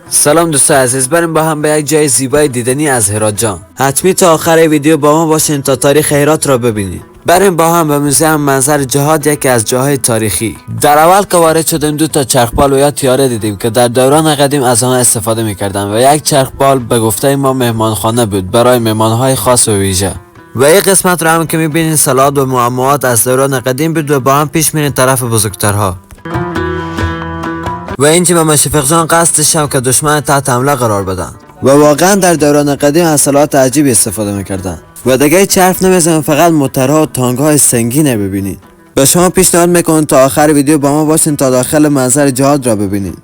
سلام دوستان عزیز، بریم با هم به یک جای زیبای دیدنی از هرات جان. حتمی تا آخر ویدیو با ما باشین تا تاریخ هرات را ببینید. بریم با هم به موزه منظر جهاد، یکی از جاهای تاریخی. در اول که وارد شدیم دو تا چرخبال و یا تیاره دیدیم که در دوران قدیم از آن استفاده می‌کردند و یک چرخبال به گفته ما مهمانخانه بود برای مهمان‌های خاص و ویژه. و این قسمت را هم که می‌بینید صلات و معمات از دوران قدیم بود و با هم پیش میریم طرف بزرگترها. و اینجا به مشفق جان قصدش هم که دشمن تحت حمله قرار بدن و واقعا در دوران قدیم از صلات عجیبی استفاده میکردن و دیگه هیچ حرف نمیزنم، فقط موترها و تانک‌های سنگینه ببینید. به شما پیشنهاد میکنم تا آخر ویدیو با ما باشین تا داخل منظر جهاد را ببینید.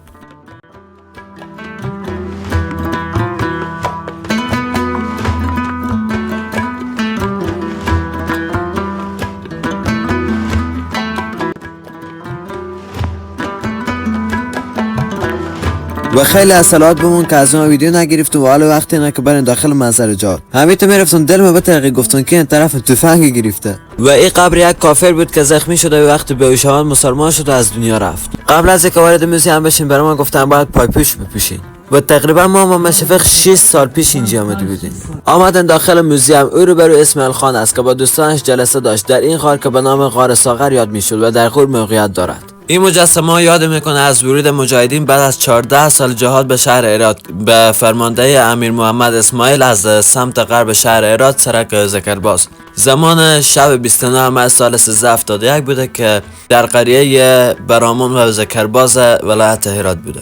و خیلی از صلوات بمون که از اون ویدیو نگرفتم و حالا وقتی نه که برین داخل منظر جهاد. همیشه میرفتم دلم به طریقی گفتن که این طرف تفنگ گرفته و این قبر یک کافر بود که زخمی شده و وقتی به اوشوان مسلمان شد و از دنیا رفت. قبل از اینکه وارد موزه بشین برای ما گفتن باید پایپوش بپوشین و تقریبا ما مشفق 6 سال پیش اینجا آمده بودیم. آمدن داخل موزه او رو برو اسماعیل خان است که با دوستانش جلسه داشت در این غار که به نام غار ساغر یاد میشد و در غور موقعیت دارد. این مجسمه یاد میکنه از ورود مجاهدین بعد از 14 سال جهاد به شهر هرات به فرماندهی امیر محمد اسماعیل از سمت غرب شهر هرات سرک زکرباز. زمان شب 29 ماه سال 1371 بوده که در قریه برامون و زکرباز ولایت هرات بوده.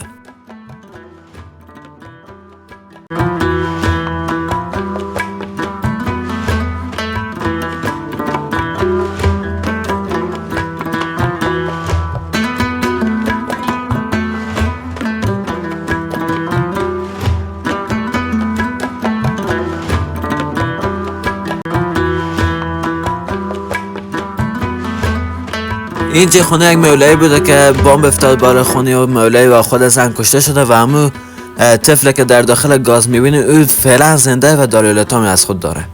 اینجا خونه یک مولایی بوده که بمب افتاد بالا خونه و مولایی و خود زن کشته شده و همون طفلی که در داخل گاز میبینه او فعلا زنده و دلایل از خود داره.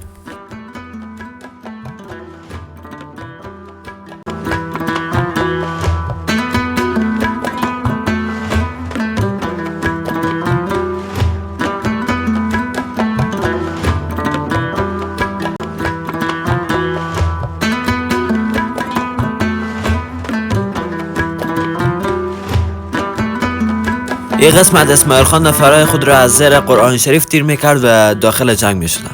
این قسمت اسماعیل خان نفرای خود را از زیر قرآن شریف تیر میکرد و داخل جنگ میشدن.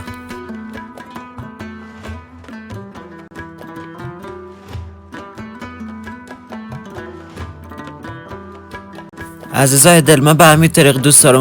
عزیزای دل، من به همین طریق دوست دارم